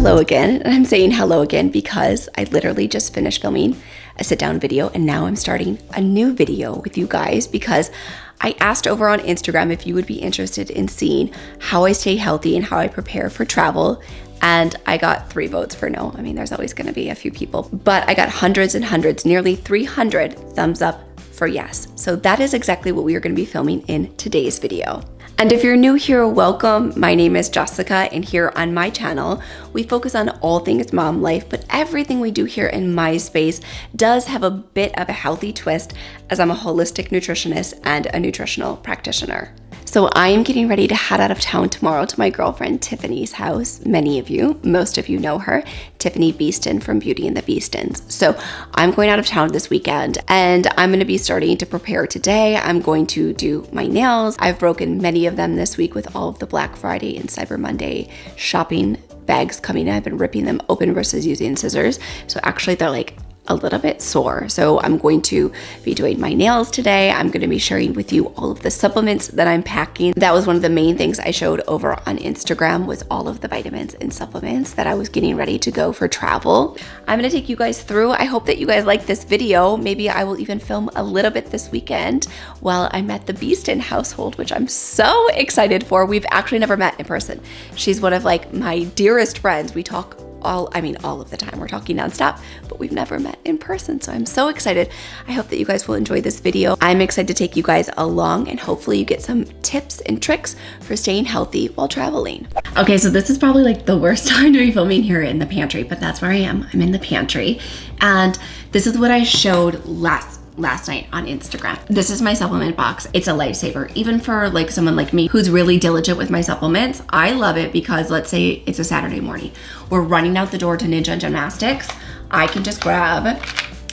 hello again. And I'm saying hello again because I literally just finished filming a sit down video and now I'm starting a new video with you guys because I asked over on Instagram if you would be interested in seeing how I stay healthy and how I prepare for travel. And I got 3 votes for no. I mean, there's always gonna be a few people, but I got hundreds and hundreds, nearly 300 thumbs up for yes. So that is exactly what we are gonna be filming in today's video. And if you're new here, welcome. My name is Jessica, and here on my channel, we focus on all things mom life, but everything we do here in my space does have a bit of a healthy twist, as I'm a holistic nutritionist and a nutritional practitioner. So I am getting ready to head out of town tomorrow to my girlfriend Tiffany's house. Most of you know her, Tiffany Beeston from Beauty and the Beestons. So I'm going out of town this weekend and I'm going to be starting to prepare today. I'm going to do my nails. I've broken many of them this week with all of the Black Friday and Cyber Monday shopping bags coming in. I've been ripping them open versus using scissors. So actually they're like a little bit sore. So I'm going to be doing my nails today. I'm going to be sharing with you all of the supplements that I'm packing. That was one of the main things I showed over on Instagram, was all of the vitamins and supplements that I was getting ready to go for travel. I'm going to take you guys through. I hope that you guys like this video. Maybe I will even film a little bit this weekend while I'm at the Beeston household, which I'm so excited for. We've actually never met in person. She's one of like my dearest friends. We talk all of the time. We're talking nonstop, but we've never met in person. So I'm so excited. I hope that you guys will enjoy this video. I'm excited to take you guys along and hopefully you get some tips and tricks for staying healthy while traveling. Okay, so this is probably like the worst time to be filming here in the pantry, but that's where I am. I'm in the pantry. And this is what I showed last night on Instagram. This is my supplement box. It's a lifesaver. Even for like someone like me who's really diligent with my supplements, I love it because let's say it's a Saturday morning. We're running out the door to Ninja Gymnastics. I can just grab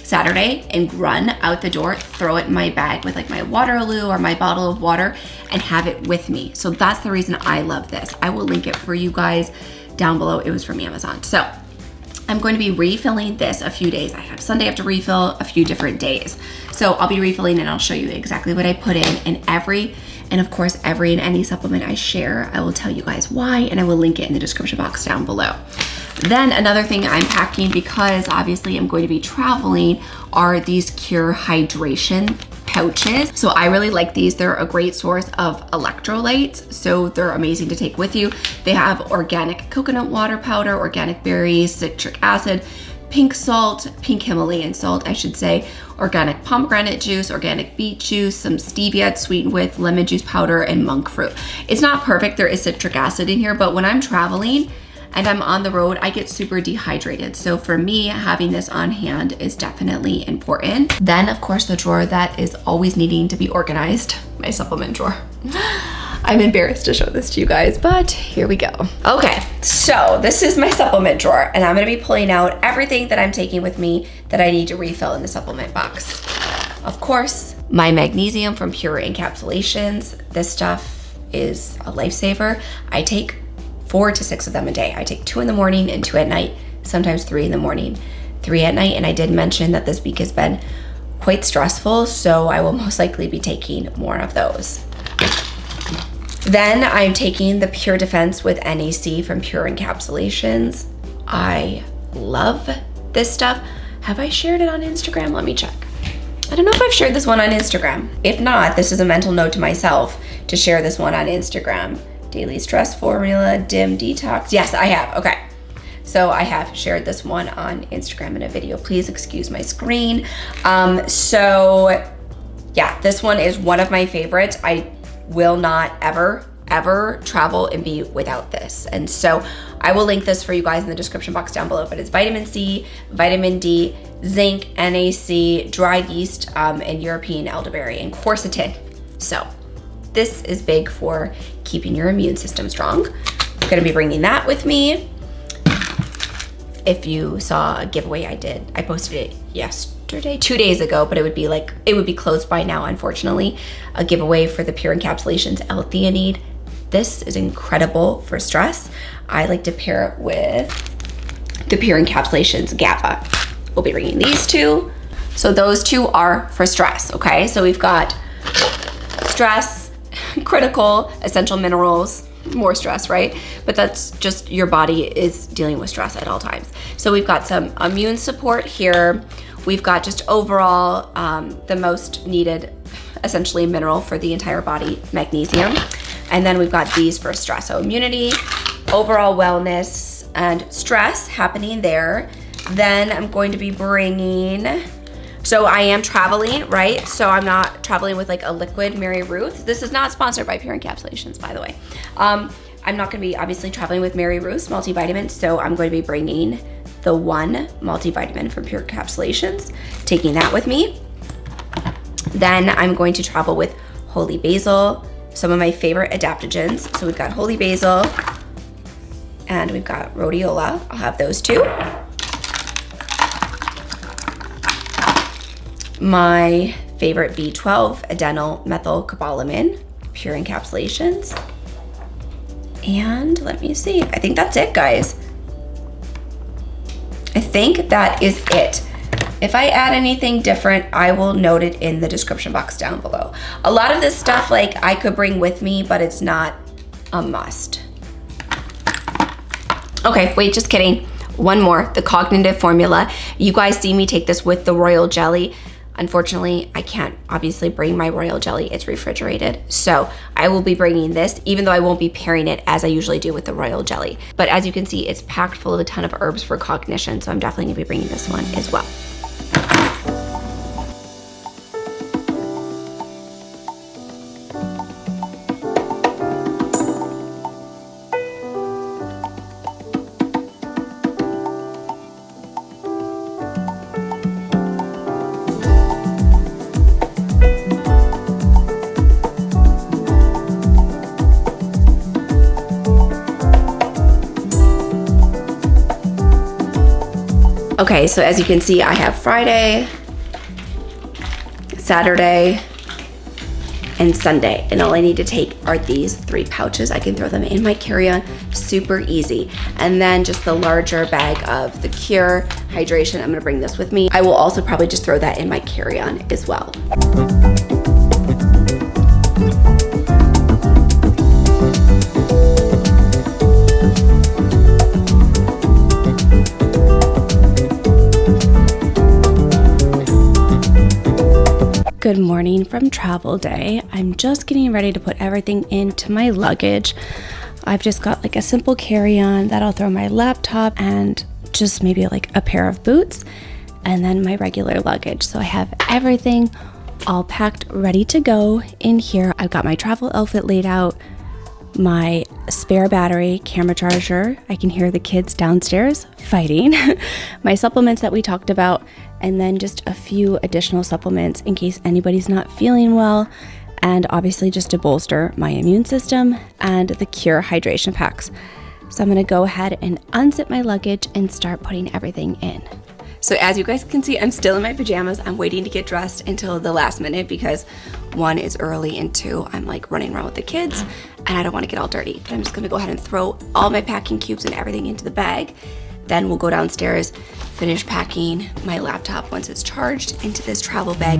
Saturday and run out the door, throw it in my bag with like my Waterloo or my bottle of water and have it with me. So that's the reason I love this. I will link it for you guys down below. It was from Amazon. So I'm going to be refilling this a few days. I have Sunday, I have to refill a few different days. So I'll be refilling and I'll show you exactly what I put in, and of course, every and any supplement I share, I will tell you guys why, and I will link it in the description box down below. Then another thing I'm packing, because obviously I'm going to be traveling, are these Pure Hydration pouches. So I really like these. They're a great source of electrolytes, so they're amazing to take with you. They have organic coconut water powder, organic berries, citric acid, pink Himalayan salt, I should say, organic pomegranate juice, organic beet juice, some stevia sweetened with lemon juice powder, and monk fruit. It's not perfect, there is citric acid in here, but when I'm traveling and I'm on the road, I get super dehydrated. So for me, having this on hand is definitely important. Then of course, the drawer that is always needing to be organized, my supplement drawer. I'm embarrassed to show this to you guys, but here we go. Okay, so this is my supplement drawer, and I'm gonna be pulling out everything that I'm taking with me that I need to refill in the supplement box. Of course, my magnesium from Pure Encapsulations. This stuff is a lifesaver. I take 4 to 6 of them a day. I take 2 in the morning and 2 at night, sometimes 3 in the morning, 3 at night. And I did mention that this week has been quite stressful, so I will most likely be taking more of those. Then I'm taking the PureDefense with NAC from Pure Encapsulations. I love this stuff. Have I shared it on Instagram? Let me check. I don't know if I've shared this one on Instagram. If not, this is a mental note to myself to share this one on Instagram. Daily stress formula, dim detox. Yes, I have. Okay. So I have shared this one on Instagram in a video. Please excuse my screen. So yeah, this one is one of my favorites. I will not ever travel and be without this. And so I will link this for you guys in the description box down below, but it's vitamin C, vitamin D, zinc, NAC, dried yeast, and European elderberry, and quercetin. So this is big for keeping your immune system strong. I'm gonna be bringing that with me. If you saw a giveaway I did, I posted it yesterday, 2 days ago, but it would be closed by now, unfortunately. A giveaway for the Pure Encapsulations L-theanine. This is incredible for stress. I like to pair it with the Pure Encapsulations GABA. We'll be bringing these two. So those two are for stress, okay? So we've got stress, critical, essential minerals, more stress, right? But that's just your body is dealing with stress at all times. So we've got some immune support here. We've got just overall the most needed, essentially, mineral for the entire body, magnesium. And then we've got these for stress. So immunity, overall wellness, and stress happening there. Then I'm going to be bringing, so I am traveling, right? So I'm not traveling with like a liquid Mary Ruth. This is not sponsored by Pure Encapsulations, by the way. I'm not gonna be obviously traveling with Mary Ruth's multivitamin, so I'm going to be bringing the one multivitamin from Pure Encapsulations, taking that with me. Then I'm going to travel with holy basil, some of my favorite adaptogens. So we've got holy basil and we've got rhodiola. I'll have those two. My favorite B12, adenyl methylcobalamin, Pure Encapsulations. And let me see, I think that's it, guys. I think that is it. If I add anything different, I will note it in the description box down below. A lot of this stuff, like, I could bring with me, but it's not a must. Okay, wait, just kidding. One more, the cognitive formula. You guys see me take this with the royal jelly. Unfortunately, I can't obviously bring my royal jelly, it's refrigerated. So I will be bringing this, even though I won't be pairing it as I usually do with the royal jelly. But as you can see, it's packed full of a ton of herbs for cognition. So I'm definitely gonna be bringing this one as well. Okay, so as you can see, I have Friday, Saturday, and Sunday, and all I need to take are these 3 pouches. I can throw them in my carry-on, super easy. And then just the larger bag of the Pure Hydration, I'm gonna bring this with me. I will also probably just throw that in my carry-on as well. Good morning from travel day. I'm just getting ready to put everything into my luggage. I've just got like a simple carry-on that I'll throw my laptop and just maybe like a pair of boots and then my regular luggage. So I have everything all packed, ready to go in here. I've got my travel outfit laid out, my spare battery, camera charger. I can hear the kids downstairs fighting. My supplements that we talked about, and then just a few additional supplements in case anybody's not feeling well, and obviously just to bolster my immune system, and the Pure hydration packs. So I'm gonna go ahead and unzip my luggage and start putting everything in. So as you guys can see, I'm still in my pajamas. I'm waiting to get dressed until the last minute because 1 is early and 2, I'm like running around with the kids and I don't want to get all dirty. But I'm just gonna go ahead and throw all my packing cubes and everything into the bag. Then we'll go downstairs, finish packing my laptop once it's charged into this travel bag.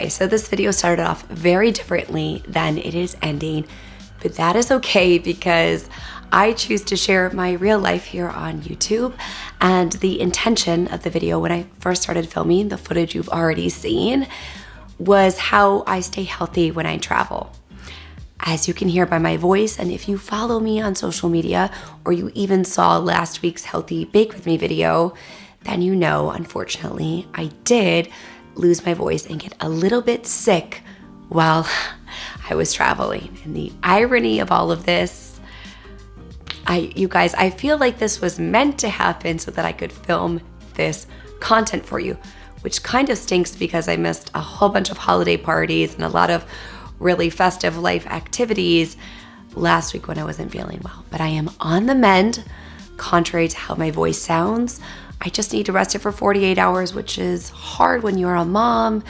So this video started off very differently than it is ending, but that is okay because I choose to share my real life here on YouTube, and the intention of the video when I first started filming, the footage you've already seen, was how I stay healthy when I travel. As you can hear by my voice, and if you follow me on social media or you even saw last week's Healthy Bake With Me video, then you know, unfortunately, I did lose my voice and get a little bit sick while I was traveling. And the irony of all of this, You guys, I feel like this was meant to happen so that I could film this content for you, which kind of stinks because I missed a whole bunch of holiday parties and a lot of really festive life activities last week when I wasn't feeling well. But I am on the mend, contrary to how my voice sounds. I just need to rest it for 48 hours, which is hard when you're a mom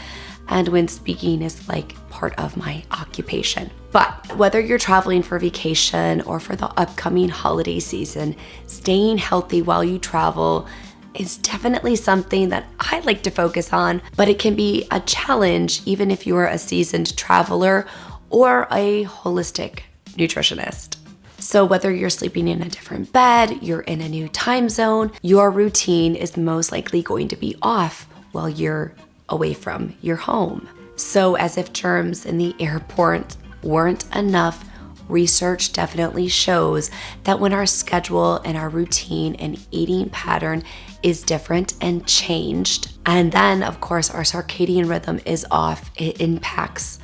and when speaking is like part of my occupation. But whether you're traveling for vacation or for the upcoming holiday season, staying healthy while you travel is definitely something that I like to focus on, but it can be a challenge even if you are a seasoned traveler or a holistic nutritionist. So whether you're sleeping in a different bed, you're in a new time zone, your routine is most likely going to be off while you're away from your home. So as if germs in the airport weren't enough, research definitely shows that when our schedule and our routine and eating pattern is different and changed, and then of course our circadian rhythm is off, it impacts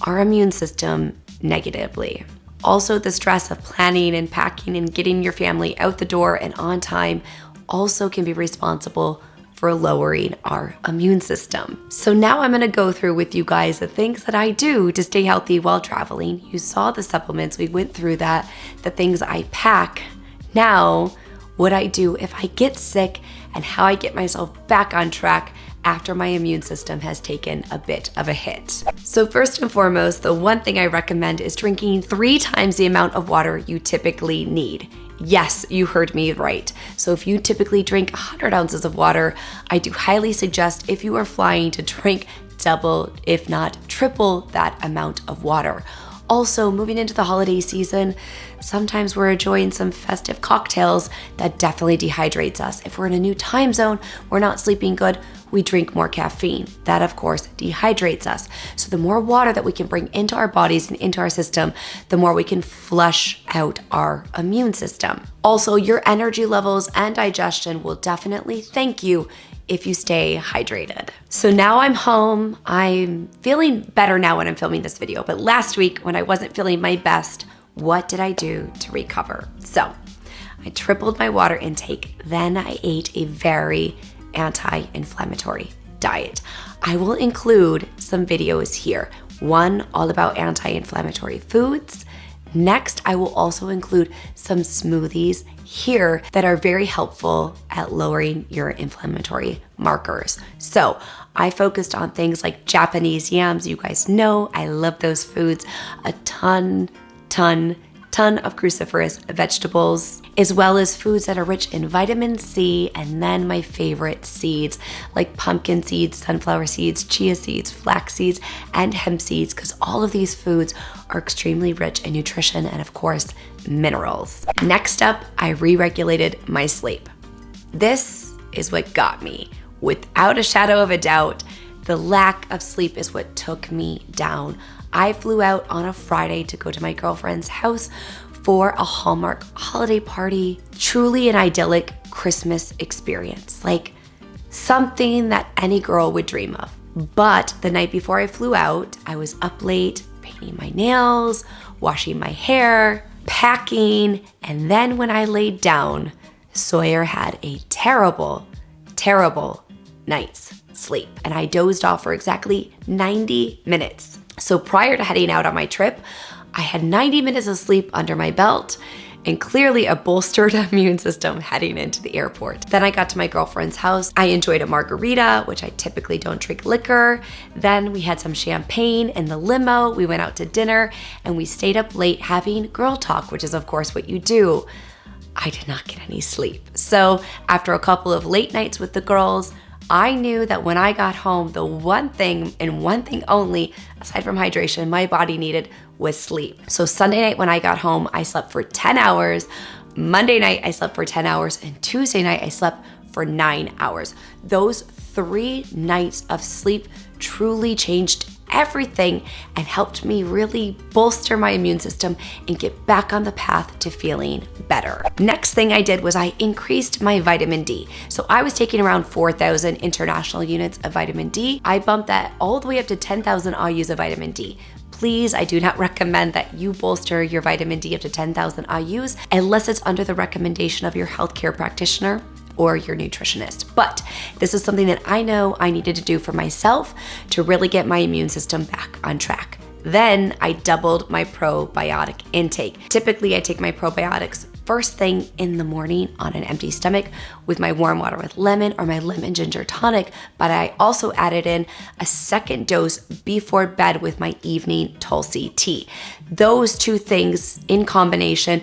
our immune system negatively. Also, the stress of planning and packing and getting your family out the door and on time also can be responsible for lowering our immune system. So now I'm gonna go through with you guys the things that I do to stay healthy while traveling. You saw the supplements, we went through that, the things I pack. Now, what I do if I get sick and how I get myself back on track after my immune system has taken a bit of a hit. So first and foremost, the one thing I recommend is drinking 3 times the amount of water you typically need. Yes, you heard me right. So if you typically drink 100 ounces of water, I do highly suggest if you are flying to drink double, if not triple that amount of water. Also, moving into the holiday season, sometimes we're enjoying some festive cocktails that definitely dehydrates us. If we're in a new time zone, we're not sleeping good, we drink more caffeine. That, of course, dehydrates us. So the more water that we can bring into our bodies and into our system, the more we can flush out our immune system. Also, your energy levels and digestion will definitely thank you if you stay hydrated. So now I'm home. I'm feeling better now when I'm filming this video, but last week when I wasn't feeling my best, what did I do to recover? So I tripled my water intake. Then I ate a very anti-inflammatory diet. I will include some videos here. One all about anti-inflammatory foods. Next, I will also include some smoothies here that are very helpful at lowering your inflammatory markers. So I focused on things like Japanese yams. You guys know I love those foods. A ton of cruciferous vegetables, as well as foods that are rich in vitamin C, and then my favorite seeds like pumpkin seeds, sunflower seeds, chia seeds, flax seeds, and hemp seeds, because all of these foods are extremely rich in nutrition and of course, minerals. Next up, I re-regulated my sleep. This is what got me. Without a shadow of a doubt, the lack of sleep is what took me down. I flew out on a Friday to go to my girlfriend's house for a Hallmark holiday party. Truly an idyllic Christmas experience, like something that any girl would dream of. But the night before I flew out, I was up late, painting my nails, washing my hair, packing, and then when I laid down, Sawyer had a terrible night's sleep, and I dozed off for exactly 90 minutes. So prior to heading out on my trip, I had 90 minutes of sleep under my belt and clearly a bolstered immune system heading into the airport. Then I got to my girlfriend's house. I enjoyed a margarita, which I typically don't drink liquor. Then we had some champagne in the limo. We went out to dinner and we stayed up late having girl talk, which is of course what you do. I did not get any sleep. So after a couple of late nights with the girls, I knew that when I got home, the one thing and one thing only, aside from hydration, my body needed was sleep. So Sunday night when I got home, I slept for 10 hours. Monday night, I slept for 10 hours. And Tuesday night, I slept for 9 hours. Those 3 nights of sleep truly changed everything and helped me really bolster my immune system and get back on the path to feeling better. Next thing I did was I increased my vitamin D. So I was taking around 4,000 international units of vitamin D. I bumped that all the way up to 10,000 IUs of vitamin D. please, I do not recommend that you bolster your vitamin D up to 10,000 IUs unless it's under the recommendation of your healthcare practitioner or your nutritionist. But this is something that I know I needed to do for myself to really get my immune system back on track. Then I doubled my probiotic intake. Typically, I take my probiotics first thing in the morning on an empty stomach with my warm water with lemon or my lemon ginger tonic, but I also added in a second dose before bed with my evening Tulsi tea. Those two things in combination,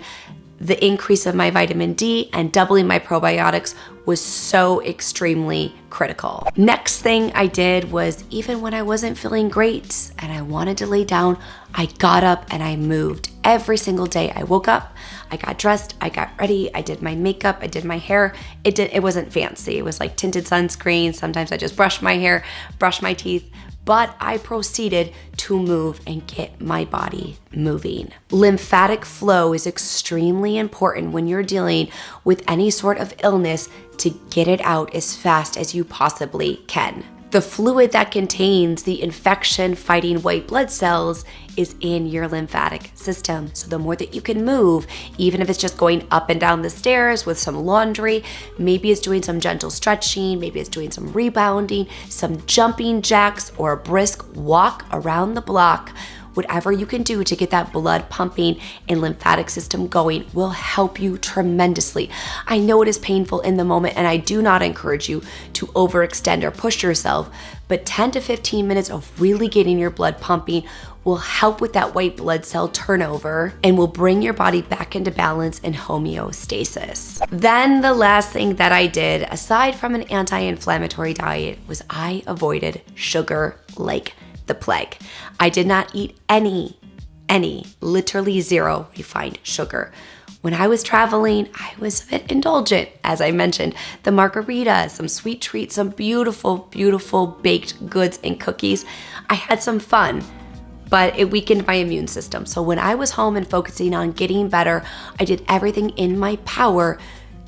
the increase of my vitamin D and doubling my probiotics was so extremely critical. Next thing I did was, even when I wasn't feeling great and I wanted to lay down, I got up and I moved. Every single day I woke up, I got dressed, I got ready, I did my makeup, I did my hair. It wasn't fancy. It was like tinted sunscreen. Sometimes I just brushed my hair, brushed my teeth, but I proceeded to move and get my body moving. Lymphatic flow is extremely important when you're dealing with any sort of illness to get it out as fast as you possibly can. The fluid that contains the infection-fighting white blood cells is in your lymphatic system. So the more that you can move, even if it's just going up and down the stairs with some laundry, maybe it's doing some gentle stretching, maybe it's doing some rebounding, some jumping jacks, or a brisk walk around the block, whatever you can do to get that blood pumping and lymphatic system going will help you tremendously. I know it is painful in the moment, and I do not encourage you to overextend or push yourself, but 10 to 15 minutes of really getting your blood pumping will help with that white blood cell turnover and will bring your body back into balance and homeostasis. Then the last thing that I did, aside from an anti-inflammatory diet, was I avoided sugar like the plague. I did not eat any, literally zero refined sugar. When I was traveling, I was a bit indulgent, as I mentioned. The margarita, some sweet treats, some beautiful, beautiful baked goods and cookies. I had some fun, but it weakened my immune system. So when I was home and focusing on getting better, I did everything in my power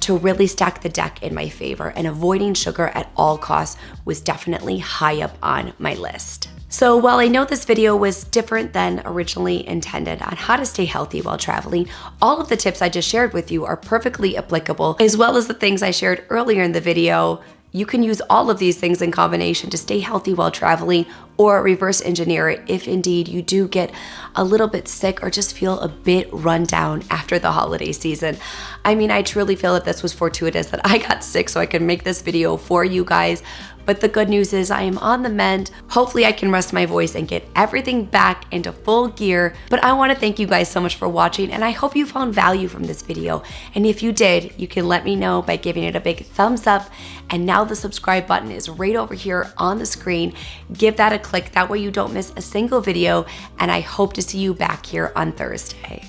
to really stack the deck in my favor, and avoiding sugar at all costs was definitely high up on my list. So while I know this video was different than originally intended on how to stay healthy while traveling, all of the tips I just shared with you are perfectly applicable, as well as the things I shared earlier in the video. You can use all of these things in combination to stay healthy while traveling, or reverse engineer it if indeed you do get a little bit sick or just feel a bit run down after the holiday season. I mean, I truly feel that this was fortuitous that I got sick so I could make this video for you guys. But the good news is I am on the mend. Hopefully I can rest my voice and get everything back into full gear. But I want to thank you guys so much for watching, and I hope you found value from this video. And if you did, you can let me know by giving it a big thumbs up. And now the subscribe button is right over here on the screen. Give that a click. That way you don't miss a single video. And I hope to see you back here on Thursday.